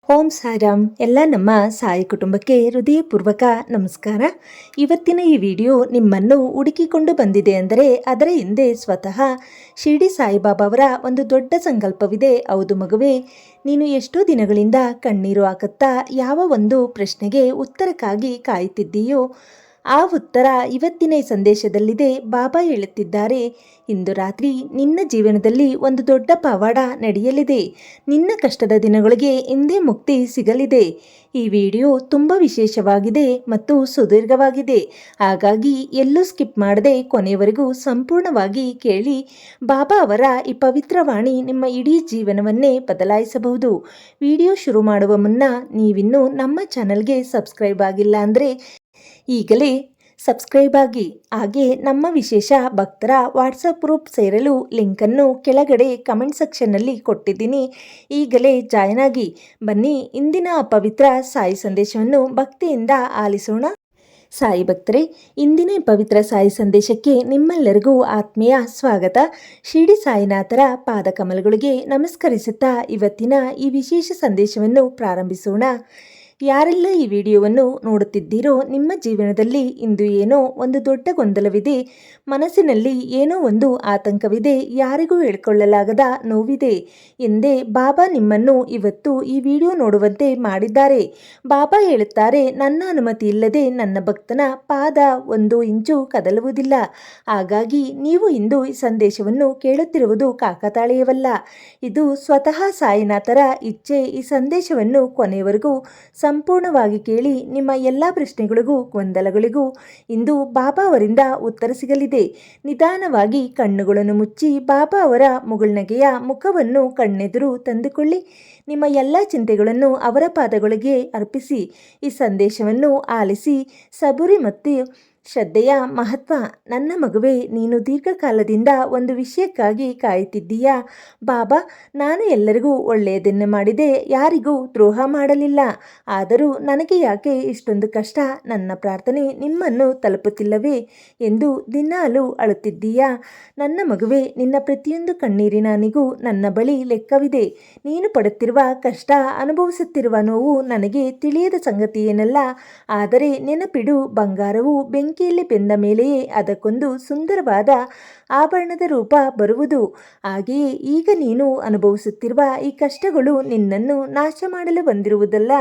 ಓಂ ಸಾಯಿರಾಮ್. ಎಲ್ಲ ನಮ್ಮ ಸಾಯಿ ಕುಟುಂಬಕ್ಕೆ ಹೃದಯಪೂರ್ವಕ ನಮಸ್ಕಾರ. ಇವತ್ತಿನ ಈ ವಿಡಿಯೋ ನಿಮ್ಮನ್ನು ಹುಡುಕಿಕೊಂಡು ಬಂದಿದೆ ಅಂದರೆ ಅದರ ಹಿಂದೆ ಸ್ವತಃ ಶಿರ್ಡಿ ಸಾಯಿಬಾಬಾ ಅವರ ಒಂದು ದೊಡ್ಡ ಸಂಕಲ್ಪವಿದೆ. ಹೌದು ಮಗುವೆ, ನೀನು ಎಷ್ಟೋ ದಿನಗಳಿಂದ ಕಣ್ಣೀರು ಹಾಕುತ್ತಾ ಯಾವ ಒಂದು ಪ್ರಶ್ನೆಗೆ ಉತ್ತರಕ್ಕಾಗಿ ಕಾಯುತ್ತಿದ್ದೀಯೋ ಆ ಉತ್ತರ ಇವತ್ತಿನ ಈ ಸಂದೇಶದಲ್ಲಿದೆ. ಬಾಬಾ ಹೇಳುತ್ತಿದ್ದಾರೆ, ಇಂದು ರಾತ್ರಿ ನಿನ್ನ ಜೀವನದಲ್ಲಿ ಒಂದು ದೊಡ್ಡ ಪವಾಡ ನಡೆಯಲಿದೆ. ನಿನ್ನ ಕಷ್ಟದ ದಿನಗಳಿಗೆ ಹಿಂದೆ ಮುಕ್ತಿ ಸಿಗಲಿದೆ. ಈ ವಿಡಿಯೋ ತುಂಬ ವಿಶೇಷವಾಗಿದೆ ಮತ್ತು ಸುದೀರ್ಘವಾಗಿದೆ. ಹಾಗಾಗಿ ಎಲ್ಲೂ ಸ್ಕಿಪ್ ಮಾಡದೆ ಕೊನೆಯವರೆಗೂ ಸಂಪೂರ್ಣವಾಗಿ ಕೇಳಿ. ಬಾಬಾ ಅವರ ಈ ಪವಿತ್ರವಾಣಿ ನಿಮ್ಮ ಇಡೀ ಜೀವನವನ್ನೇ ಬದಲಾಯಿಸಬಹುದು. ವಿಡಿಯೋ ಶುರು ಮಾಡುವ ಮುನ್ನ ನೀವಿನ್ನೂ ನಮ್ಮ ಚಾನಲ್ಗೆ ಸಬ್ಸ್ಕ್ರೈಬ್ ಆಗಿಲ್ಲ ಅಂದರೆ ಈಗಲೇ ಸಬ್ಸ್ಕ್ರೈಬ್ ಆಗಿ. ಹಾಗೆ ನಮ್ಮ ವಿಶೇಷ ಭಕ್ತರ ವಾಟ್ಸಪ್ ಗ್ರೂಪ್ ಸೇರಲು ಲಿಂಕನ್ನು ಕೆಳಗಡೆ ಕಮೆಂಟ್ ಸೆಕ್ಷನ್ನಲ್ಲಿ ಕೊಟ್ಟಿದ್ದೀನಿ. ಈಗಲೇ ಜಾಯ್ನ್ ಆಗಿ. ಬನ್ನಿ ಇಂದಿನ ಪವಿತ್ರ ಸಾಯಿ ಸಂದೇಶವನ್ನು ಭಕ್ತಿಯಿಂದ ಆಲಿಸೋಣ. ಸಾಯಿ ಭಕ್ತರೇ, ಇಂದಿನ ಪವಿತ್ರ ಸಾಯಿ ಸಂದೇಶಕ್ಕೆ ನಿಮ್ಮೆಲ್ಲರಿಗೂ ಆತ್ಮೀಯ ಸ್ವಾಗತ. ಶಿರ್ಡಿ ಸಾಯಿನಾಥರ ಪಾದಕಮಲಗಳಿಗೆ ನಮಸ್ಕರಿಸುತ್ತಾ ಇವತ್ತಿನ ಈ ವಿಶೇಷ ಸಂದೇಶವನ್ನು ಪ್ರಾರಂಭಿಸೋಣ. ಯಾರೆಲ್ಲ ಈ ವಿಡಿಯೋವನ್ನು ನೋಡುತ್ತಿದ್ದೀರೋ ನಿಮ್ಮ ಜೀವನದಲ್ಲಿ ಇಂದು ಏನೋ ಒಂದು ದೊಡ್ಡ ಗೊಂದಲವಿದೆ. ಮನಸ್ಸಿನಲ್ಲಿ ಏನೋ ಒಂದು ಆತಂಕವಿದೆ. ಯಾರಿಗೂ ಹೇಳ್ಕೊಳ್ಳಲಾಗದ ನೋವಿದೆ ಎಂದೇ ಬಾಬಾ ನಿಮ್ಮನ್ನು ಇವತ್ತು ಈ ವಿಡಿಯೋ ನೋಡುವಂತೆ ಮಾಡಿದ್ದಾರೆ. ಬಾಬಾ ಹೇಳುತ್ತಾರೆ, ನನ್ನ ಅನುಮತಿ ಇಲ್ಲದೆ ನನ್ನ ಭಕ್ತನ ಪಾದ ಒಂದು ಇಂಚು ಕದಲುವುದಿಲ್ಲ. ಹಾಗಾಗಿ ನೀವು ಇಂದು ಈ ಸಂದೇಶವನ್ನು ಕೇಳುತ್ತಿರುವುದು ಕಾಕತಾಳೀಯವಲ್ಲ. ಇದು ಸ್ವತಃ ಸಾಯಿನಾಥರ ಇಚ್ಛೆ. ಈ ಸಂದೇಶವನ್ನು ಕೊನೆಯವರೆಗೂ ಸಂಪೂರ್ಣವಾಗಿ ಕೇಳಿ. ನಿಮ್ಮ ಎಲ್ಲ ಪ್ರಶ್ನೆಗಳಿಗೂ ಗೊಂದಲಗಳಿಗೂ ಇಂದು ಬಾಬಾ ಅವರಿಂದ ಉತ್ತರ ಸಿಗಲಿದೆ. ನಿಧಾನವಾಗಿ ಕಣ್ಣುಗಳನ್ನು ಮುಚ್ಚಿ ಬಾಬಾ ಅವರ ಮುಗುಳ್ನಗೆಯ ಮುಖವನ್ನು ಕಣ್ಣೆದುರು ತಂದುಕೊಳ್ಳಿ. ನಿಮ್ಮ ಎಲ್ಲ ಚಿಂತೆಗಳನ್ನು ಅವರ ಪಾದಗಳಿಗೆ ಅರ್ಪಿಸಿ. ಈ ಸಂದೇಶವನ್ನು ಆಲಿಸಿ. ಸಬೂರಿ ಮತ್ತು ಶ್ರದ್ಧೆಯ ಮಹತ್ವ. ನನ್ನ ಮಗುವೆ, ನೀನು ದೀರ್ಘಕಾಲದಿಂದ ಒಂದು ವಿಷಯಕ್ಕಾಗಿ ಕಾಯುತ್ತಿದ್ದೀಯಾ? ಬಾಬಾ, ನಾನು ಎಲ್ಲರಿಗೂ ಒಳ್ಳೆಯದನ್ನು ಮಾಡಿದೆ, ಯಾರಿಗೂ ದ್ರೋಹ ಮಾಡಲಿಲ್ಲ. ಆದರೂ ನನಗೆ ಯಾಕೆ ಇಷ್ಟೊಂದು ಕಷ್ಟ? ನನ್ನ ಪ್ರಾರ್ಥನೆ ನಿಮ್ಮನ್ನು ತಲುಪುತ್ತಿಲ್ಲವೇ ಎಂದು ದಿನಾಲೂ ಅಳುತ್ತಿದ್ದೀಯಾ? ನನ್ನ ಮಗುವೆ, ನಿನ್ನ ಪ್ರತಿಯೊಂದು ಕಣ್ಣೀರಿನಿಗೂ ನನ್ನ ಬಳಿ ಲೆಕ್ಕವಿದೆ. ನೀನು ಪಡುತ್ತಿರುವ ಕಷ್ಟ, ಅನುಭವಿಸುತ್ತಿರುವ ನೋವು ನನಗೆ ತಿಳಿಯದ ಸಂಗತಿಯೇನಲ್ಲ. ಆದರೆ ನೆನಪಿಡು, ಬಂಗಾರವು ಬೆಂಕಿಯಲ್ಲಿ ಬೆಂದ ಮೇಲೆಯೇ ಅದಕ್ಕೊಂದು ಸುಂದರವಾದ ಆಭರಣದ ರೂಪ ಬರುವುದು. ಹಾಗೆಯೇ ಈಗ ನೀನು ಅನುಭವಿಸುತ್ತಿರುವ ಈ ಕಷ್ಟಗಳು ನಿನ್ನನ್ನು ನಾಶ ಮಾಡಲು ಬಂದಿರುವುದಲ್ಲ,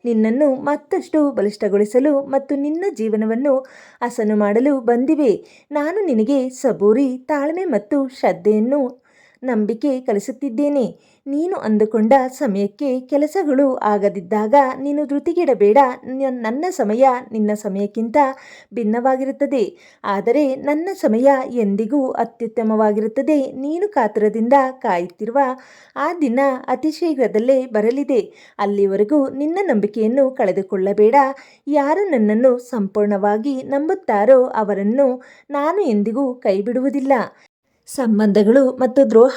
ನಿನ್ನನ್ನು ಮತ್ತಷ್ಟು ಬಲಿಷ್ಠಗೊಳಿಸಲು ಮತ್ತು ನಿನ್ನ ಜೀವನವನ್ನು ಹಸನು ಮಾಡಲು ಬಂದಿವೆ. ನಾನು ನಿನಗೆ ಸಬೂರಿ, ತಾಳ್ಮೆ ಮತ್ತು ಶ್ರದ್ಧೆಯನ್ನು ನಂಬಿಕೆ ಕಲಿಸುತ್ತಿದ್ದೇನೆ. ನೀನು ಅಂದುಕೊಂಡ ಸಮಯಕ್ಕೆ ಕೆಲಸಗಳು ಆಗದಿದ್ದಾಗ ನೀನು ಧೃತಿಗೆಡಬೇಡ. ನನ್ನ ಸಮಯ ನಿನ್ನ ಸಮಯಕ್ಕಿಂತ ಭಿನ್ನವಾಗಿರುತ್ತದೆ, ಆದರೆ ನನ್ನ ಸಮಯ ಎಂದಿಗೂ ಅತ್ಯುತ್ತಮವಾಗಿರುತ್ತದೆ. ನೀನು ಕಾತುರದಿಂದ ಕಾಯುತ್ತಿರುವ ಆ ದಿನ ಅತಿ ಶೀಘ್ರದಲ್ಲೇ ಬರಲಿದೆ. ಅಲ್ಲಿವರೆಗೂ ನಿನ್ನ ನಂಬಿಕೆಯನ್ನು ಕಳೆದುಕೊಳ್ಳಬೇಡ. ಯಾರು ನನ್ನನ್ನು ಸಂಪೂರ್ಣವಾಗಿ ನಂಬುತ್ತಾರೋ ಅವರನ್ನು ನಾನು ಎಂದಿಗೂ ಕೈಬಿಡುವುದಿಲ್ಲ. ಸಂಬಂಧಗಳು ಮತ್ತು ದ್ರೋಹ.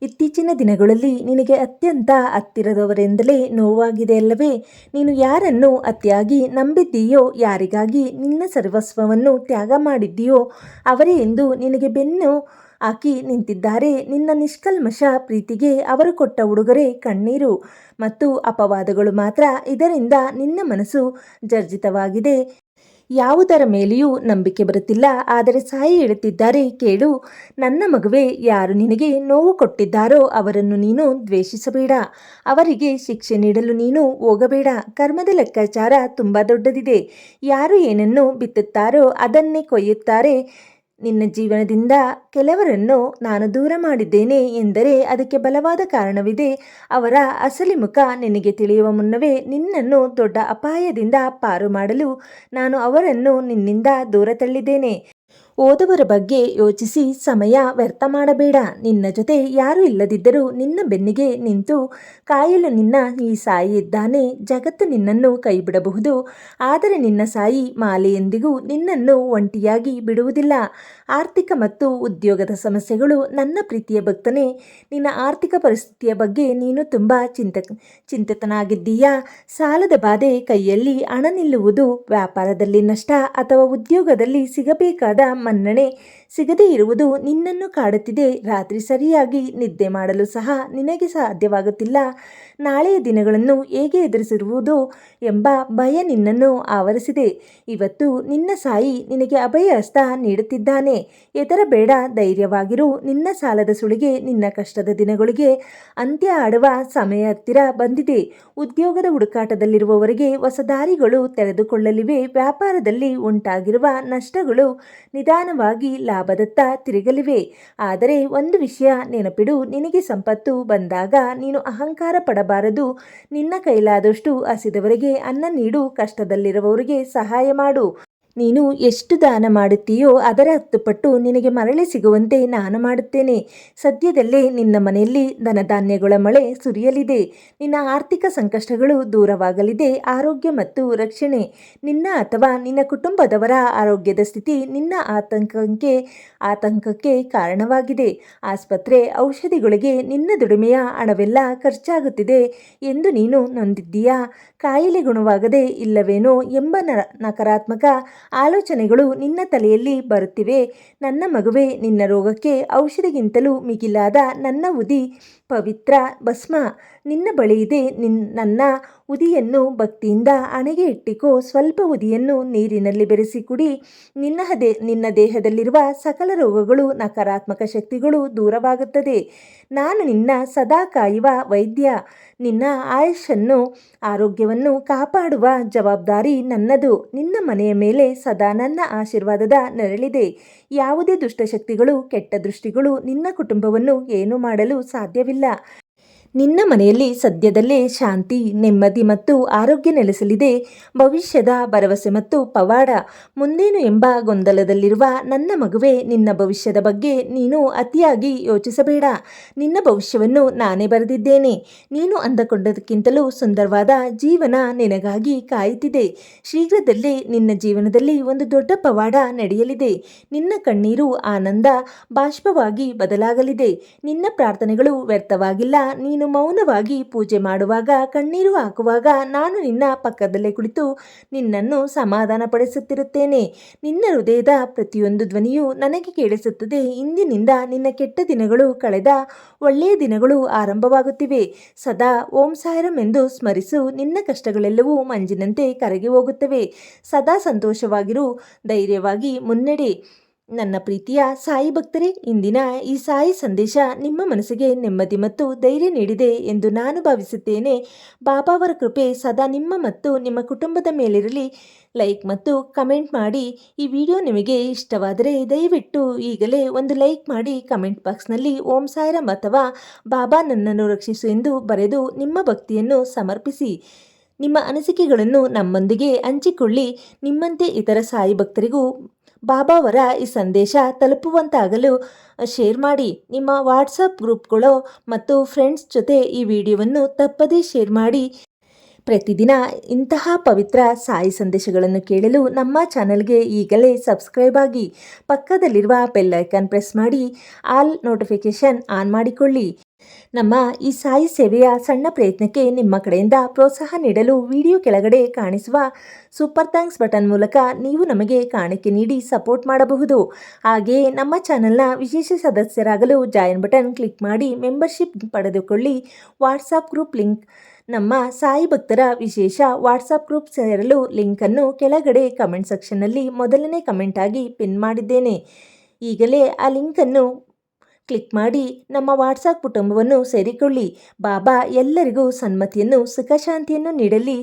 ಇತ್ತೀಚಿನ ದಿನಗಳಲ್ಲಿ ನಿನಗೆ ಅತ್ಯಂತ ಹತ್ತಿರದವರೆಂದಲೇ ನೋವಾಗಿದೆ ಅಲ್ಲವೇ? ನೀನು ಯಾರನ್ನು ಅತಿಯಾಗಿ ನಂಬಿದ್ದೀಯೋ, ಯಾರಿಗಾಗಿ ನಿನ್ನ ಸರ್ವಸ್ವವನ್ನು ತ್ಯಾಗ ಮಾಡಿದ್ದೀಯೋ ಅವರೇ ಇಂದು ನಿನಗೆ ಬೆನ್ನು ಹಾಕಿ ನಿಂತಿದ್ದಾರೆ. ನಿನ್ನ ನಿಷ್ಕಲ್ಮಶ ಪ್ರೀತಿಗೆ ಅವರು ಕೊಟ್ಟ ಉಡುಗೊರೆ ಕಣ್ಣೀರು ಮತ್ತು ಅಪವಾದಗಳು ಮಾತ್ರ. ಇದರಿಂದ ನಿನ್ನ ಮನಸ್ಸು ಜರ್ಜಿತವಾಗಿದೆ. ಯಾವುದರ ಮೇಲೆಯೂ ನಂಬಿಕೆ ಬರುತ್ತಿಲ್ಲ. ಆದರೆ ಸಾಯಿ ಹೇಳುತ್ತಿದ್ದಾರೆ, ಕೇಳು ನನ್ನ ಮಗುವೆ, ಯಾರು ನಿನಗೆ ನೋವು ಕೊಟ್ಟಿದ್ದಾರೋ ಅವರನ್ನು ನೀನು ದ್ವೇಷಿಸಬೇಡ. ಅವರಿಗೆ ಶಿಕ್ಷೆ ನೀಡಲು ನೀನು ಹೋಗಬೇಡ. ಕರ್ಮದ ಲೆಕ್ಕಾಚಾರ ತುಂಬ ದೊಡ್ಡದಿದೆ. ಯಾರು ಏನನ್ನು ಬಿತ್ತುತ್ತಾರೋ ಅದನ್ನೇ ಕೊಯ್ಯುತ್ತಾರೆ. ನಿನ್ನ ಜೀವನದಿಂದ ಕೆಲವರನ್ನು ನಾನು ದೂರ ಮಾಡಿದ್ದೇನೆ ಎಂದರೆ ಅದಕ್ಕೆ ಬಲವಾದ ಕಾರಣವಿದೆ. ಅವರ ಅಸಲಿ ಮುಖ ನಿನಗೆ ತಿಳಿಯುವ ಮುನ್ನವೇ ನಿನ್ನನ್ನು ದೊಡ್ಡ ಅಪಾಯದಿಂದ ಪಾರು ಮಾಡಲು ನಾನು ಅವರನ್ನು ನಿನ್ನಿಂದ ದೂರ ತಳ್ಳಿದ್ದೇನೆ. ಓದುವರ ಬಗ್ಗೆ ಯೋಚಿಸಿ ಸಮಯ ವ್ಯರ್ಥ ಮಾಡಬೇಡ. ನಿನ್ನ ಜೊತೆ ಯಾರೂ ಇಲ್ಲದಿದ್ದರೂ ನಿನ್ನ ಬೆನ್ನಿಗೆ ನಿಂತು ಕಾಯಲು ನಿನ್ನ ಈ ಸಾಯಿ ಇದ್ದಾನೆ. ಜಗತ್ತು ನಿನ್ನನ್ನು ಕೈಬಿಡಬಹುದು, ಆದರೆ ನಿನ್ನ ಸಾಯಿ ಮಾಲೆ ಎಂದಿಗೂ ನಿನ್ನನ್ನು ಒಂಟಿಯಾಗಿ ಬಿಡುವುದಿಲ್ಲ. ಆರ್ಥಿಕ ಮತ್ತು ಉದ್ಯೋಗದ ಸಮಸ್ಯೆಗಳು. ನನ್ನ ಪ್ರೀತಿಯ ಭಕ್ತನೇ, ನಿನ್ನ ಆರ್ಥಿಕ ಪರಿಸ್ಥಿತಿಯ ಬಗ್ಗೆ ನೀನು ತುಂಬ ಚಿಂತಿತನಾಗಿದ್ದೀಯಾ? ಸಾಲದ ಬಾಧೆ, ಕೈಯಲ್ಲಿ ಹಣ ನಿಲ್ಲುವುದು, ವ್ಯಾಪಾರದಲ್ಲಿ ನಷ್ಟ ಅಥವಾ ಉದ್ಯೋಗದಲ್ಲಿ ಸಿಗಬೇಕಾದ ಮನ್ನಣೆ ಸಿಗದೇ ಇರುವುದು ನಿನ್ನನ್ನು ಕಾಡುತ್ತಿದೆ. ರಾತ್ರಿ ಸರಿಯಾಗಿ ನಿದ್ದೆ ಮಾಡಲು ಸಹ ನಿನಗೆ ಸಾಧ್ಯವಾಗುತ್ತಿಲ್ಲ. ನಾಳೆಯ ದಿನಗಳನ್ನು ಹೇಗೆ ಎದುರಿಸಿರುವುದು ಎಂಬ ಭಯ ನಿನ್ನನ್ನು ಆವರಿಸಿದೆ. ಇವತ್ತು ನಿನ್ನ ಸಾಯಿ ನಿನಗೆ ಅಭಯ ಹಸ್ತ ನೀಡುತ್ತಿದ್ದಾನೆ. ಹೆದರಬೇಡ, ಧೈರ್ಯವಾಗಿರು. ನಿನ್ನ ಸಾಲದ ಸುಳಿಗೆ, ನಿನ್ನ ಕಷ್ಟದ ದಿನಗಳಿಗೆ ಅಂತ್ಯ ಆಡುವ ಸಮಯ ಹತ್ತಿರ ಬಂದಿದೆ. ಉದ್ಯೋಗದ ಹುಡುಕಾಟದಲ್ಲಿರುವವರಿಗೆ ಹೊಸ ದಾರಿಗಳು ತೆರೆದುಕೊಳ್ಳಲಿವೆ. ವ್ಯಾಪಾರದಲ್ಲಿ ಉಂಟಾಗಿರುವ ನಷ್ಟಗಳು ನಿಧಾನವಾಗಿ ಲಾಭದತ್ತ ತಿರುಗಲಿವೆ. ಆದರೆ ಒಂದು ವಿಷಯ ನೆನಪಿಡು, ನಿನಗೆ ಸಂಪತ್ತು ಬಂದಾಗ ನೀನು ಅಹಂಕಾರ ಪಡಬಾರದು. ನಿನ್ನ ಕೈಲಾದಷ್ಟು ಹಸಿದವರಿಗೆ ಅನ್ನ ನೀಡು, ಕಷ್ಟದಲ್ಲಿರುವವರಿಗೆ ಸಹಾಯ ಮಾಡು. ನೀನು ಎಷ್ಟು ದಾನ ಮಾಡುತ್ತೀಯೋ ಅದರ 10 ಪಟ್ಟು ನಿನಗೆ ಮರಳಿ ಸಿಗುವಂತೆ ನಾನು ಮಾಡುತ್ತೇನೆ. ಸದ್ಯದಲ್ಲೇ ನಿನ್ನ ಮನೆಯಲ್ಲಿ ಧನಧಾನ್ಯಗಳ ಮಳೆ ಸುರಿಯಲಿದೆ. ನಿನ್ನ ಆರ್ಥಿಕ ಸಂಕಷ್ಟಗಳು ದೂರವಾಗಲಿದೆ. ಆರೋಗ್ಯ ಮತ್ತು ರಕ್ಷಣೆ, ನಿನ್ನ ಅಥವಾ ನಿನ್ನ ಕುಟುಂಬದವರ ಆರೋಗ್ಯದ ಸ್ಥಿತಿ ನಿನ್ನ ಆತಂಕಕ್ಕೆ ಕಾರಣವಾಗಿದೆ. ಆಸ್ಪತ್ರೆ ಔಷಧಿಗಳಿಗೆ ನಿನ್ನ ದುಡಿಮೆಯ ಹಣವೆಲ್ಲ ಖರ್ಚಾಗುತ್ತಿದೆ ಎಂದು ನೀನು ನೊಂದಿದ್ದೀಯಾ? ಕಾಯಿಲೆ ಗುಣವಾಗದೆ ಇಲ್ಲವೇನೋ ಎಂಬ ನಕಾರಾತ್ಮಕ ಆಲೋಚನೆಗಳು ನಿನ್ನ ತಲೆಯಲ್ಲಿ ಬರುತ್ತಿವೆ. ನನ್ನ ಮಗುವೆ, ನಿನ್ನ ರೋಗಕ್ಕೆ ಔಷಧಿಗಿಂತಲೂ ಮಿಗಿಲಾದ ನನ್ನ ಉದಿ ಪವಿತ್ರ ಭಸ್ಮ ನಿನ್ನ ಬಳಿ ಇದೆ. ನನ್ನ ಉದಿಯನ್ನು ಭಕ್ತಿಯಿಂದ ಹಣೆಗೆ ಇಟ್ಟಿಕೋ. ಸ್ವಲ್ಪ ಉದಿಯನ್ನು ನೀರಿನಲ್ಲಿ ಬೆರೆಸಿ ಕುಡಿ. ನಿನ್ನ ದೇಹದಲ್ಲಿರುವ ಸಕಲ ರೋಗಗಳು, ನಕಾರಾತ್ಮಕ ಶಕ್ತಿಗಳು ದೂರವಾಗುತ್ತದೆ. ನಾನು ನಿನ್ನ ಸದಾ ಕಾಯುವ ವೈದ್ಯ. ನಿನ್ನ ಆಯುಷನ್ನು, ಆರೋಗ್ಯವನ್ನು ಕಾಪಾಡುವ ಜವಾಬ್ದಾರಿ ನನ್ನದು. ನಿನ್ನ ಮನೆಯ ಮೇಲೆ ಸದಾ ನನ್ನ ಆಶೀರ್ವಾದದ ನೆರಳಿದೆ. ಯಾವುದೇ ದುಷ್ಟಶಕ್ತಿಗಳು, ಕೆಟ್ಟ ದೃಷ್ಟಿಗಳು ನಿನ್ನ ಕುಟುಂಬವನ್ನು ಏನೂ ಮಾಡಲು ಸಾಧ್ಯವಿಲ್ಲ. ನಿನ್ನ ಮನೆಯಲ್ಲಿ ಸದ್ಯದಲ್ಲೇ ಶಾಂತಿ, ನೆಮ್ಮದಿ ಮತ್ತು ಆರೋಗ್ಯ ನೆಲೆಸಲಿದೆ. ಭವಿಷ್ಯದ ಭರವಸೆ ಮತ್ತು ಪವಾಡ. ಮುಂದೇನು ಎಂಬ ಗೊಂದಲದಲ್ಲಿರುವ ನನ್ನ ಮಗುವೆ, ನಿನ್ನ ಭವಿಷ್ಯದ ಬಗ್ಗೆ ನೀನು ಅತಿಯಾಗಿ ಯೋಚಿಸಬೇಡ. ನಿನ್ನ ಭವಿಷ್ಯವನ್ನು ನಾನೇ ಬರೆದಿದ್ದೇನೆ. ನೀನು ಅಂದುಕೊಂಡದಕ್ಕಿಂತಲೂ ಸುಂದರವಾದ ಜೀವನ ನಿನಗಾಗಿ ಕಾಯುತ್ತಿದೆ. ಶೀಘ್ರದಲ್ಲೇ ನಿನ್ನ ಜೀವನದಲ್ಲಿ ಒಂದು ದೊಡ್ಡ ಪವಾಡ ನಡೆಯಲಿದೆ. ನಿನ್ನ ಕಣ್ಣೀರು ಆನಂದ ಬಾಷ್ಪವಾಗಿ ಬದಲಾಗಲಿದೆ. ನಿನ್ನ ಪ್ರಾರ್ಥನೆಗಳು ವ್ಯರ್ಥವಾಗಿಲ್ಲ. ನೀನು ಮೌನವಾಗಿ ಪೂಜೆ ಮಾಡುವಾಗ, ಕಣ್ಣೀರು ಹಾಕುವಾಗ ನಾನು ನಿನ್ನ ಪಕ್ಕದಲ್ಲೇ ಕುಳಿತು ನಿನ್ನನ್ನು ಸಮಾಧಾನಪಡಿಸುತ್ತಿರುತ್ತೇನೆ. ನಿನ್ನ ಹೃದಯದ ಪ್ರತಿಯೊಂದು ಧ್ವನಿಯು ನನಗೆ ಕೇಳಿಸುತ್ತದೆ. ಇಂದಿನಿಂದ ನಿನ್ನ ಕೆಟ್ಟ ದಿನಗಳು ಕಳೆದ ಒಳ್ಳೆಯ ದಿನಗಳು ಆರಂಭವಾಗುತ್ತಿವೆ. ಸದಾ ಓಂ ಸಾಯಿರಾಮ್ ಎಂದು ಸ್ಮರಿಸು. ನಿನ್ನ ಕಷ್ಟಗಳೆಲ್ಲವೂ ಮಂಜಿನಂತೆ ಕರಗಿ ಹೋಗುತ್ತವೆ. ಸದಾ ಸಂತೋಷವಾಗಿರು, ಧೈರ್ಯವಾಗಿ ಮುನ್ನಡೆ. ನನ್ನ ಪ್ರೀತಿಯ ಸಾಯಿ ಭಕ್ತರೇ, ಇಂದಿನ ಈ ಸಾಯಿ ಸಂದೇಶ ನಿಮ್ಮ ಮನಸ್ಸಿಗೆ ನೆಮ್ಮದಿ ಮತ್ತು ಧೈರ್ಯ ನೀಡಿದೆ ಎಂದು ನಾನು ಭಾವಿಸುತ್ತೇನೆ. ಬಾಬಾವರ ಕೃಪೆ ಸದಾ ನಿಮ್ಮ ಮತ್ತು ನಿಮ್ಮ ಕುಟುಂಬದ ಮೇಲಿರಲಿ. ಲೈಕ್ ಮತ್ತು ಕಮೆಂಟ್ ಮಾಡಿ. ಈ ವಿಡಿಯೋ ನಿಮಗೆ ಇಷ್ಟವಾದರೆ ದಯವಿಟ್ಟು ಈಗಲೇ ಒಂದು ಲೈಕ್ ಮಾಡಿ. ಕಮೆಂಟ್ ಬಾಕ್ಸ್ನಲ್ಲಿ ಓಂ ಸಾಯಿರಾಮ್ ಅಥವಾ ಬಾಬಾ ನನ್ನನ್ನು ರಕ್ಷಿಸು ಎಂದು ಬರೆದು ನಿಮ್ಮ ಭಕ್ತಿಯನ್ನು ಸಮರ್ಪಿಸಿ. ನಿಮ್ಮ ಅನಿಸಿಕೆಗಳನ್ನು ನಮ್ಮೊಂದಿಗೆ ಹಂಚಿಕೊಳ್ಳಿ. ನಿಮ್ಮಂತೆ ಇತರ ಸಾಯಿ ಭಕ್ತರಿಗೂ ಬಾಬಾವರ ಈ ಸಂದೇಶ ತಲುಪುವಂತಾಗಲು ಶೇರ್ ಮಾಡಿ. ನಿಮ್ಮ ವಾಟ್ಸಪ್ ಗ್ರೂಪ್ಗಳು ಮತ್ತು ಫ್ರೆಂಡ್ಸ್ ಜೊತೆ ಈ ವಿಡಿಯೋವನ್ನು ತಪ್ಪದೇ ಶೇರ್ ಮಾಡಿ. ಪ್ರತಿದಿನ ಇಂತಹ ಪವಿತ್ರ ಸಾಯಿ ಸಂದೇಶಗಳನ್ನು ಕೇಳಲು ನಮ್ಮ ಚಾನಲ್ಗೆ ಈಗಲೇ ಸಬ್ಸ್ಕ್ರೈಬ್ ಆಗಿ. ಪಕ್ಕದಲ್ಲಿರುವ ಬೆಲ್ ಐಕಾನ್ ಪ್ರೆಸ್ ಮಾಡಿ ಆಲ್ ನೋಟಿಫಿಕೇಷನ್ ಆನ್ ಮಾಡಿಕೊಳ್ಳಿ. ನಮ್ಮ ಈ ಸಾಯಿ ಸೇವೆಯ ಸಣ್ಣ ಪ್ರಯತ್ನಕ್ಕೆ ನಿಮ್ಮ ಕಡೆಯಿಂದ ಪ್ರೋತ್ಸಾಹ ನೀಡಲು ವಿಡಿಯೋ ಕೆಳಗಡೆ ಕಾಣಿಸುವ ಸೂಪರ್ ಥ್ಯಾಂಕ್ಸ್ ಬಟನ್ ಮೂಲಕ ನೀವು ನಮಗೆ ಕಾಣಿಕೆ ನೀಡಿ ಸಪೋರ್ಟ್ ಮಾಡಬಹುದು. ಹಾಗೆಯೇ ನಮ್ಮ ಚಾನಲ್ನ ವಿಶೇಷ ಸದಸ್ಯರಾಗಲು ಜಾಯಿನ್ ಬಟನ್ ಕ್ಲಿಕ್ ಮಾಡಿ ಮೆಂಬರ್ಶಿಪ್ ಪಡೆದುಕೊಳ್ಳಿ. ವಾಟ್ಸಾಪ್ ಗ್ರೂಪ್ ಲಿಂಕ್, ನಮ್ಮ ಸಾಯಿ ಭಕ್ತರ ವಿಶೇಷ ವಾಟ್ಸಾಪ್ ಗ್ರೂಪ್ ಸೇರಲು ಲಿಂಕನ್ನು ಕೆಳಗಡೆ ಕಮೆಂಟ್ ಸೆಕ್ಷನ್ನಲ್ಲಿ ಮೊದಲನೇ ಕಮೆಂಟ್ ಆಗಿ ಪಿನ್ ಮಾಡಿದ್ದೇನೆ. ಈಗಲೇ ಆ ಲಿಂಕನ್ನು ಕ್ಲಿಕ್ ಮಾಡಿ ನಮ್ಮ ವಾಟ್ಸಾಪ್ ಕುಟುಂಬವನ್ನು ಸೇರಿಕೊಳ್ಳಿ. ಬಾಬಾ ಎಲ್ಲರಿಗೂ ಸನ್ಮತಿಯನ್ನು, ಸುಖ ಶಾಂತಿಯನ್ನು ನೀಡಲಿ.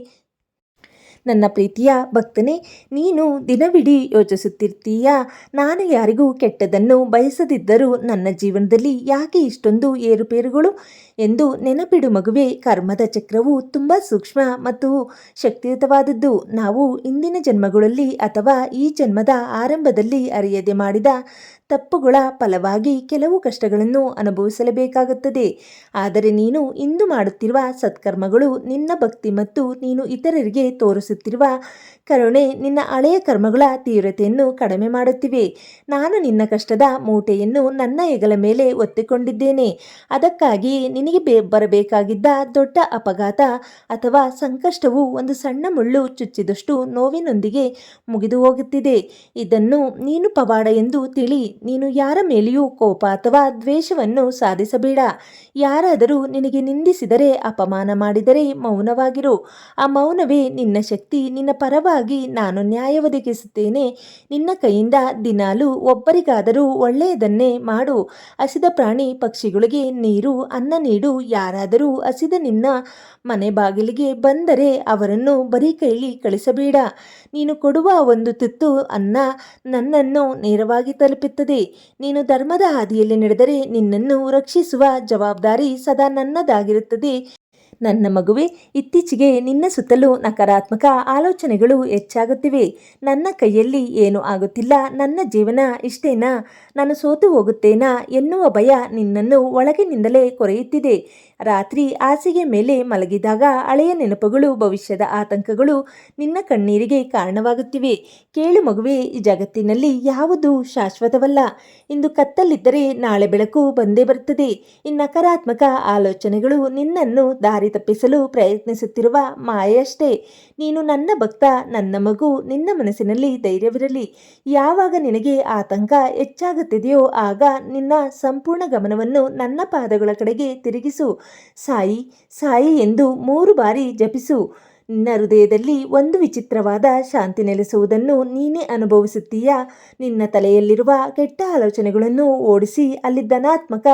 ನನ್ನ ಪ್ರೀತಿಯ ಭಕ್ತನೇ, ನೀನು ದಿನವಿಡೀ ಯೋಚಿಸುತ್ತಿರ್ತೀಯ, ನಾನು ಯಾರಿಗೂ ಕೆಟ್ಟದನ್ನು ಬಯಸದಿದ್ದರೂ ನನ್ನ ಜೀವನದಲ್ಲಿ ಯಾಕೆ ಇಷ್ಟೊಂದು ಏರುಪೇರುಗಳು ಎಂದು. ನೆನಪಿಡು ಮಗುವೆ, ಕರ್ಮದ ಚಕ್ರವು ತುಂಬ ಸೂಕ್ಷ್ಮ ಮತ್ತು ಶಕ್ತಿಯುತವಾದದ್ದು. ನಾವು ಇಂದಿನ ಜನ್ಮಗಳಲ್ಲಿ ಅಥವಾ ಈ ಜನ್ಮದ ಆರಂಭದಲ್ಲಿ ಅರಿಯದೆ ಮಾಡಿದ ತಪ್ಪುಗಳ ಫಲವಾಗಿ ಕೆಲವು ಕಷ್ಟಗಳನ್ನು ಅನುಭವಿಸಲೇಬೇಕಾಗುತ್ತದೆ. ಆದರೆ ನೀನು ಇಂದು ಮಾಡುತ್ತಿರುವ ಸತ್ಕರ್ಮಗಳು, ನಿನ್ನ ಭಕ್ತಿ ಮತ್ತು ನೀನು ಇತರರಿಗೆ ತೋರಿಸುವ ತೋರಿಸುತ್ತಿರುವ ಕರುಣೆ ನಿನ್ನ ಹಳೆಯ ಕರ್ಮಗಳ ತೀವ್ರತೆಯನ್ನು ಕಡಿಮೆ ಮಾಡುತ್ತಿವೆ. ನಾನು ನಿನ್ನ ಕಷ್ಟದ ಮೂಟೆಯನ್ನು ನನ್ನ ಹೆಗಲ ಮೇಲೆ ಒತ್ತಿಕೊಂಡಿದ್ದೇನೆ. ಅದಕ್ಕಾಗಿ ನಿನಗೆ ಬರಬೇಕಾಗಿದ್ದ ದೊಡ್ಡ ಅಪಘಾತ ಅಥವಾ ಸಂಕಷ್ಟವು ಒಂದು ಸಣ್ಣ ಮುಳ್ಳು ಚುಚ್ಚಿದಷ್ಟು ನೋವಿನೊಂದಿಗೆ ಮುಗಿದು ಹೋಗುತ್ತಿದೆ. ಇದನ್ನು ನೀನು ಪವಾಡ ಎಂದು ತಿಳಿ. ನೀನು ಯಾರ ಮೇಲೆಯೂ ಕೋಪ ಅಥವಾ ದ್ವೇಷವನ್ನು ಸಾಧಿಸಬೇಡ. ಯಾರಾದರೂ ನಿನಗೆ ನಿಂದಿಸಿದರೆ, ಅಪಮಾನ ಮಾಡಿದರೆ ಮೌನವಾಗಿರು. ಆ ಮೌನವೇ ನಿನ್ನ ಶಕ್ತಿ. ನಿನ್ನ ಪರವಾಗಿ ನಾನು ನ್ಯಾಯ ಒದಗಿಸುತ್ತೇನೆ. ನಿನ್ನ ಕೈಯಿಂದ ದಿನಾಲೂ ಒಬ್ಬರಿಗಾದರೂ ಒಳ್ಳೆಯದನ್ನೇ ಮಾಡು. ಹಸಿದ ಪ್ರಾಣಿ ಪಕ್ಷಿಗಳಿಗೆ ನೀರು, ಅನ್ನ ನೀಡು. ಯಾರಾದರೂ ಹಸಿದ ನಿನ್ನ ಮನೆ ಬಾಗಿಲಿಗೆ ಬಂದರೆ ಅವರನ್ನು ಬರೀ ಕೈಲಿ ಕಳಿಸಬೇಡ. ನೀನು ಕೊಡುವ ಒಂದು ತುತ್ತು ಅನ್ನ ನನ್ನನ್ನು ನೇರವಾಗಿ ತಲುಪುತ್ತದೆ. ನೀನು ಧರ್ಮದ ಹಾದಿಯಲ್ಲಿ ನಡೆದರೆ ನಿನ್ನನ್ನು ರಕ್ಷಿಸುವ ಜವಾಬ್ದಾರಿ ಸದಾ ನನ್ನದಾಗಿರುತ್ತದೆ. ನನ್ನ ಮಗುವೆ, ಇತ್ತೀಚೆಗೆ ನಿನ್ನ ಸುತ್ತಲೂ ನಕಾರಾತ್ಮಕ ಆಲೋಚನೆಗಳು ಹೆಚ್ಚಾಗುತ್ತಿವೆ. ನನ್ನ ಕೈಯಲ್ಲಿ ಏನೂ ಆಗುತ್ತಿಲ್ಲ, ನನ್ನ ಜೀವನ ಇಷ್ಟೇನಾ, ನಾನು ಸೋತು ಹೋಗುತ್ತೇನಾ ಎನ್ನುವ ಭಯ ನಿನ್ನನ್ನು ಒಳಗಿನಿಂದಲೇ ಕೊರೆಯುತ್ತಿದೆ. ರಾತ್ರಿ ಹಾಸಿಗೆ ಮೇಲೆ ಮಲಗಿದಾಗ ಹಳೆಯ ನೆನಪುಗಳು, ಭವಿಷ್ಯದ ಆತಂಕಗಳು ನಿನ್ನ ಕಣ್ಣೀರಿಗೆ ಕಾರಣವಾಗುತ್ತಿವೆ. ಕೇಳು ಮಗುವೆ, ಈ ಜಗತ್ತಿನಲ್ಲಿ ಯಾವುದೂ ಶಾಶ್ವತವಲ್ಲ. ಇಂದು ಕತ್ತಲಿದ್ದರೆ ನಾಳೆ ಬೆಳಕು ಬಂದೇ ಬರುತ್ತದೆ. ಈ ನಕಾರಾತ್ಮಕ ಆಲೋಚನೆಗಳು ನಿನ್ನನ್ನು ದಾರಿ ತಪ್ಪಿಸಲು ಪ್ರಯತ್ನಿಸುತ್ತಿರುವ ಮಾಯೆಯಷ್ಟೇ. ನೀನು ನನ್ನ ಭಕ್ತ, ನನ್ನ ಮಗು. ನಿನ್ನ ಮನಸ್ಸಿನಲ್ಲಿ ಧೈರ್ಯವಿರಲಿ. ಯಾವಾಗ ನಿನಗೆ ಆತಂಕ ಹೆಚ್ಚಾಗುತ್ತಿದೆಯೋ ಆಗ ನಿನ್ನ ಸಂಪೂರ್ಣ ಗಮನವನ್ನು ನನ್ನ ಪಾದಗಳ ಕಡೆಗೆ ತಿರುಗಿಸು. ಸಾಯಿ ಸಾಯಿ ಎಂದು 3 ಬಾರಿ ಜಪಿಸು. ನಿನ್ನ ಹೃದಯದಲ್ಲಿ ಒಂದು ವಿಚಿತ್ರವಾದ ಶಾಂತಿ ನೆಲೆಸುವುದನ್ನು ನೀನೇ ಅನುಭವಿಸುತ್ತೀಯಾ? ನಿನ್ನ ತಲೆಯಲ್ಲಿರುವ ಕೆಟ್ಟ ಆಲೋಚನೆಗಳನ್ನು ಓಡಿಸಿ ಅಲ್ಲಿ ಧನಾತ್ಮಕ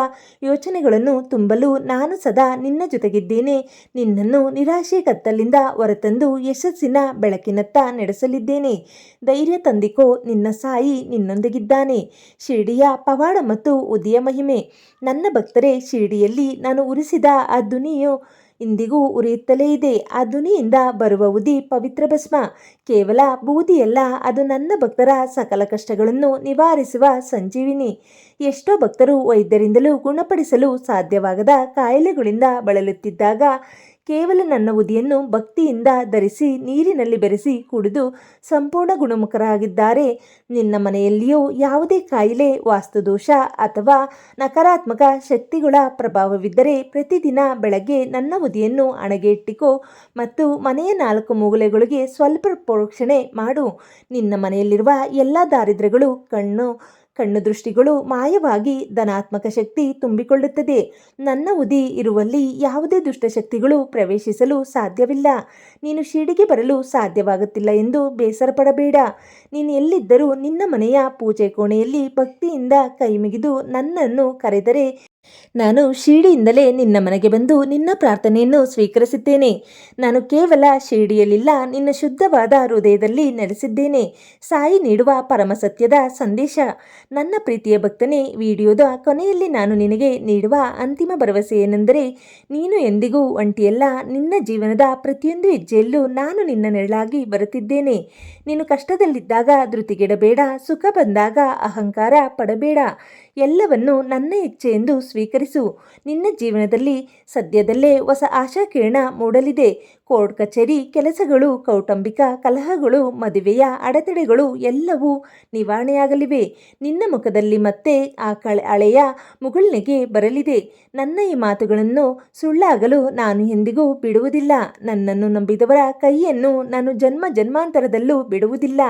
ಯೋಚನೆಗಳನ್ನು ತುಂಬಲು ನಾನು ಸದಾ ನಿನ್ನ ಜೊತೆಗಿದ್ದೇನೆ. ನಿನ್ನನ್ನು ನಿರಾಶೆ ಕತ್ತಲಿಂದ ಹೊರತಂದು ಯಶಸ್ಸಿನ ಬೆಳಕಿನತ್ತ ನಡೆಸಲಿದ್ದೇನೆ. ಧೈರ್ಯ ತಂದಿಕೋ, ನಿನ್ನ ಸಾಯಿ ನಿನ್ನೊಂದಿಗಿದ್ದಾನೆ. ಶಿರ್ಡಿಯ ಪವಾಡ ಮತ್ತು ಉದಯ ಮಹಿಮೆ. ನನ್ನ ಭಕ್ತರೇ, ಶಿರ್ಡಿಯಲ್ಲಿ ನಾನು ಉರಿಸಿದ ಆ ಧ್ವನಿಯು ಇಂದಿಗೂ ಉರಿಯುತ್ತಲೇ ಇದೆ. ಆ ಧ್ವನಿಯಿಂದ ಬರುವ ಉದಿ ಪವಿತ್ರ ಭಸ್ಮ. ಕೇವಲ ಬೂದಿಯಲ್ಲ, ಅದು ನನ್ನ ಭಕ್ತರ ಸಕಲ ಕಷ್ಟಗಳನ್ನು ನಿವಾರಿಸುವ ಸಂಜೀವಿನಿ. ಎಷ್ಟೋ ಭಕ್ತರು ವೈದ್ಯರಿಂದಲೂ ಗುಣಪಡಿಸಲು ಸಾಧ್ಯವಾಗದ ಕಾಯಿಲೆಗಳಿಂದ ಬಳಲುತ್ತಿದ್ದಾಗ ಕೇವಲ ನನ್ನ ಉದಿಯನ್ನು ಭಕ್ತಿಯಿಂದ ಧರಿಸಿ ನೀರಿನಲ್ಲಿ ಬೆರೆಸಿ ಕುಡಿದು ಸಂಪೂರ್ಣ ಗುಣಮುಖರಾಗಿದ್ದಾರೆ. ನಿನ್ನ ಮನೆಯಲ್ಲಿಯೂ ಯಾವುದೇ ಕಾಯಿಲೆ, ವಾಸ್ತುದೋಷ ಅಥವಾ ನಕಾರಾತ್ಮಕ ಶಕ್ತಿಗಳ ಪ್ರಭಾವವಿದ್ದರೆ ಪ್ರತಿದಿನ ಬೆಳಗ್ಗೆ ನನ್ನ ಉದಿಯನ್ನು ಹಣೆಗೆ ಇಟ್ಟಿಕೋ ಮತ್ತು ಮನೆಯ 4 ಮೂಲೆಗಳಿಗೆ ಸ್ವಲ್ಪ ಪ್ರೋಕ್ಷಣೆ ಮಾಡು. ನಿನ್ನ ಮನೆಯಲ್ಲಿರುವ ಎಲ್ಲ ದಾರಿದ್ರ್ಯಗಳು, ಕಣ್ಣು ದೃಷ್ಟಿಗಳು ಮಾಯವಾಗಿ ಧನಾತ್ಮಕ ಶಕ್ತಿ ತುಂಬಿಕೊಳ್ಳುತ್ತದೆ. ನನ್ನ ಉದಿ ಇರುವಲ್ಲಿ ಯಾವುದೇ ದುಷ್ಟಶಕ್ತಿಗಳು ಪ್ರವೇಶಿಸಲು ಸಾಧ್ಯವಿಲ್ಲ. ನೀನು ಶಿರ್ಡಿಗೆ ಬರಲು ಸಾಧ್ಯವಾಗುತ್ತಿಲ್ಲ ಎಂದು ಬೇಸರ ಪಡಬೇಡ. ನೀನು ಎಲ್ಲಿದ್ದರೂ ನಿನ್ನ ಮನೆಯ ಪೂಜೆ ಕೋಣೆಯಲ್ಲಿ ಭಕ್ತಿಯಿಂದ ಕೈಮುಗಿದು ನನ್ನನ್ನು ಕರೆದರೆ ನಾನು ಶಿರ್ಡಿಯಿಂದಲೇ ನಿನ್ನ ಮನೆಗೆ ಬಂದು ನಿನ್ನ ಪ್ರಾರ್ಥನೆಯನ್ನು ಸ್ವೀಕರಿಸುತ್ತೇನೆ. ನಾನು ಕೇವಲ ಶಿರ್ಡಿಯಲ್ಲಿಲ್ಲ, ನಿನ್ನ ಶುದ್ಧವಾದ ಹೃದಯದಲ್ಲಿ ನೆಲೆಸಿದ್ದೇನೆ. ಸಾಯಿ ನೀಡುವ ಪರಮಸತ್ಯದ ಸಂದೇಶ. ನನ್ನ ಪ್ರೀತಿಯ ಭಕ್ತನೇ, ವಿಡಿಯೋದ ಕೊನೆಯಲ್ಲಿ ನಾನು ನಿನಗೆ ನೀಡುವ ಅಂತಿಮ ಭರವಸೆ ಏನೆಂದರೆ, ನೀನು ಎಂದಿಗೂ ಒಂಟಿಯಲ್ಲ. ನಿನ್ನ ಜೀವನದ ಪ್ರತಿಯೊಂದು ಹೆಜ್ಜೆಯಲ್ಲೂ ನಾನು ನಿನ್ನ ನೆರಳಾಗಿ ಬರುತ್ತಿದ್ದೇನೆ. ನೀನು ಕಷ್ಟದಲ್ಲಿದ್ದಾಗ ಧೃತಿಗೆಡಬೇಡ. ಸುಖ ಬಂದಾಗ ಅಹಂಕಾರ ಪಡಬೇಡ. ಎಲ್ಲವನ್ನು ನನ್ನ ಇಚ್ಛೆ ಎಂದು ಸ್ವೀಕರಿಸು. ನಿನ್ನ ಜೀವನದಲ್ಲಿ ಸದ್ಯದಲ್ಲೇ ಹೊಸ ಆಶಾಕಿರಣ ಮೂಡಲಿದೆ. ಕೋರ್ಟ್ ಕಚೇರಿ ಕೆಲಸಗಳು, ಕೌಟುಂಬಿಕ ಕಲಹಗಳು, ಮದುವೆಯ ಅಡೆತಡೆಗಳು ಎಲ್ಲವೂ ನಿವಾರಣೆಯಾಗಲಿವೆ. ನಿನ್ನ ಮುಖದಲ್ಲಿ ಮತ್ತೆ ಆ ಹಳೆಯ ಮುಗುಳ್ನಗೆ ಬರಲಿದೆ. ನನ್ನ ಈ ಮಾತುಗಳನ್ನು ಸುಳ್ಳಾಗಲು ನಾನು ಎಂದಿಗೂ ಬಿಡುವುದಿಲ್ಲ. ನನ್ನನ್ನು ನಂಬಿದವರ ಕೈಯನ್ನು ನಾನು ಜನ್ಮ ಜನ್ಮಾಂತರದಲ್ಲೂ ಬಿಡುವುದಿಲ್ಲ.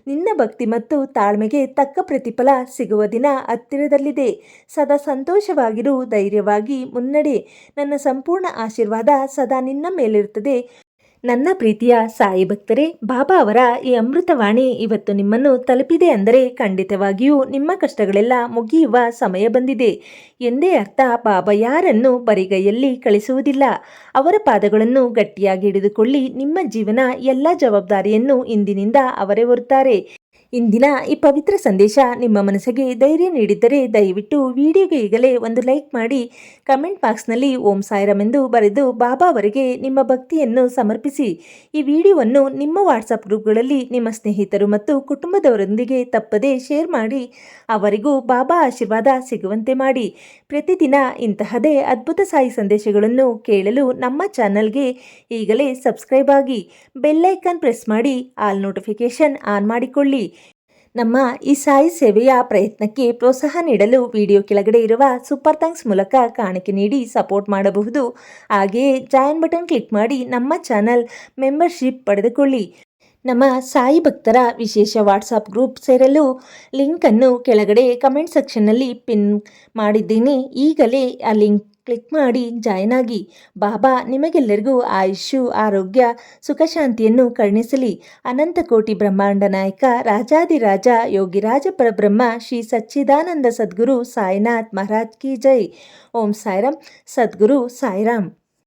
ನಿನ್ನ ಭಕ್ತಿ ಮತ್ತು ತಾಳ್ಮೆಗೆ ತಕ್ಕ ಪ್ರತಿಫಲ ಸಿಗುವ ದಿನ ಹತ್ತಿರದಲ್ಲಿದೆ. ಸದಾ ಸಂತೋಷವಾಗಿರು, ಧೈರ್ಯವಾಗಿ ಮುನ್ನಡೆ. ನನ್ನ ಸಂಪೂರ್ಣ ಆಶೀರ್ವಾದ ಸದಾ ನಿನ್ನ ಮೇಲಿರುತ್ತದೆ. ನನ್ನ ಪ್ರೀತಿಯ ಸಾಯಿ ಭಕ್ತರೇ, ಬಾಬಾ ಅವರ ಈ ಅಮೃತವಾಣಿ ಇವತ್ತು ನಿಮ್ಮನ್ನು ತಲುಪಿದೆ ಅಂದರೆ ಖಂಡಿತವಾಗಿಯೂ ನಿಮ್ಮ ಕಷ್ಟಗಳೆಲ್ಲ ಮುಗಿಯುವ ಸಮಯ ಬಂದಿದೆ ಎಂದೇ ಅರ್ಥ. ಬಾಬಾ ಯಾರನ್ನು ಬರಿಗೈಯಲ್ಲಿ ಕಳಿಸುವುದಿಲ್ಲ. ಅವರ ಪಾದಗಳನ್ನು ಗಟ್ಟಿಯಾಗಿ ಹಿಡಿದುಕೊಳ್ಳಿ. ನಿಮ್ಮ ಜೀವನ ಎಲ್ಲ ಜವಾಬ್ದಾರಿಯನ್ನು ಇಂದಿನಿಂದ ಅವರೇ ಹೊರುತ್ತಾರೆ. ಇಂದಿನ ಈ ಪವಿತ್ರ ಸಂದೇಶ ನಿಮ್ಮ ಮನಸ್ಸಿಗೆ ಧೈರ್ಯ ನೀಡಿದ್ದರೆ ದಯವಿಟ್ಟು ವಿಡಿಯೋಗೆ ಈಗಲೇ ಒಂದು ಲೈಕ್ ಮಾಡಿ ಕಮೆಂಟ್ ಬಾಕ್ಸ್ನಲ್ಲಿ ಓಂ ಸಾಯಿರಾಮ್ ಎಂದು ಬರೆದು ಬಾಬಾ ಅವರಿಗೆ ನಿಮ್ಮ ಭಕ್ತಿಯನ್ನು ಸಮರ್ಪಿಸಿ ಈ ವಿಡಿಯೋವನ್ನು ನಿಮ್ಮ ವಾಟ್ಸಪ್ ಗ್ರೂಪ್ಗಳಲ್ಲಿ ನಿಮ್ಮ ಸ್ನೇಹಿತರು ಮತ್ತು ಕುಟುಂಬದವರೊಂದಿಗೆ ತಪ್ಪದೇ ಶೇರ್ ಮಾಡಿ ಅವರಿಗೂ ಬಾಬಾ ಆಶೀರ್ವಾದ ಸಿಗುವಂತೆ ಮಾಡಿ. ಪ್ರತಿದಿನ ಇಂತಹದೇ ಅದ್ಭುತ ಸಾಯಿ ಸಂದೇಶಗಳನ್ನು ಕೇಳಲು ನಮ್ಮ ಚಾನಲ್ಗೆ ಈಗಲೇ ಸಬ್ಸ್ಕ್ರೈಬ್ ಆಗಿ ಬೆಲ್ಲೈಕನ್ ಪ್ರೆಸ್ ಮಾಡಿ ಆಲ್ ನೋಟಿಫಿಕೇಶನ್ ಆನ್ ಮಾಡಿಕೊಳ್ಳಿ. ನಮ್ಮ ಈ ಸಾಯಿ ಸೇವೆಯ ಪ್ರಯತ್ನಕ್ಕೆ ಪ್ರೋತ್ಸಾಹ ನೀಡಲು ವಿಡಿಯೋ ಕೆಳಗಡೆ ಇರುವ ಸೂಪರ್ ಥ್ಯಾಂಕ್ಸ್ ಮೂಲಕ ಕಾಣಿಕೆ ನೀಡಿ ಸಪೋರ್ಟ್ ಮಾಡಬಹುದು. ಹಾಗೆಯೇ ಜಾಯಿನ್ ಬಟನ್ ಕ್ಲಿಕ್ ಮಾಡಿ ನಮ್ಮ ಚಾನಲ್ ಮೆಂಬರ್ಶಿಪ್ ಪಡೆದುಕೊಳ್ಳಿ. ನಮ್ಮ ಸಾಯಿ ಭಕ್ತರ ವಿಶೇಷ ವಾಟ್ಸಪ್ ಗ್ರೂಪ್ ಸೇರಲು ಲಿಂಕನ್ನು ಕೆಳಗಡೆ ಕಮೆಂಟ್ ಸೆಕ್ಷನ್ನಲ್ಲಿ ಪಿನ್ ಮಾಡಿದ್ದೀನಿ. ಈಗಲೇ ಆ ಲಿಂಕ್ ಕ್ಲಿಕ್ ಮಾಡಿ ಜಾಯ್ನ್ ಆಗಿ. ಬಾಬಾ ನಿಮಗೆಲ್ಲರಿಗೂ ಆಯುಷ್ಯು, ಆರೋಗ್ಯ, ಸುಖ ಶಾಂತಿಯನ್ನು ಕರುಣಿಸಲಿ. ಅನಂತ ಕೋಟಿ ಬ್ರಹ್ಮಾಂಡ ನಾಯಕ ರಾಜಾದಿರಾಜ ಯೋಗಿರಾಜ ಪರಬ್ರಹ್ಮ ಶ್ರೀ ಸಚ್ಚಿದಾನಂದ ಸದ್ಗುರು ಸಾಯಿನಾಥ್ ಮಹಾರಾಜ್ ಕಿ ಜೈ. ಓಂ ಸಾಯಿರಾಮ್. ಸದ್ಗುರು ಸಾಯಿರಾಮ್.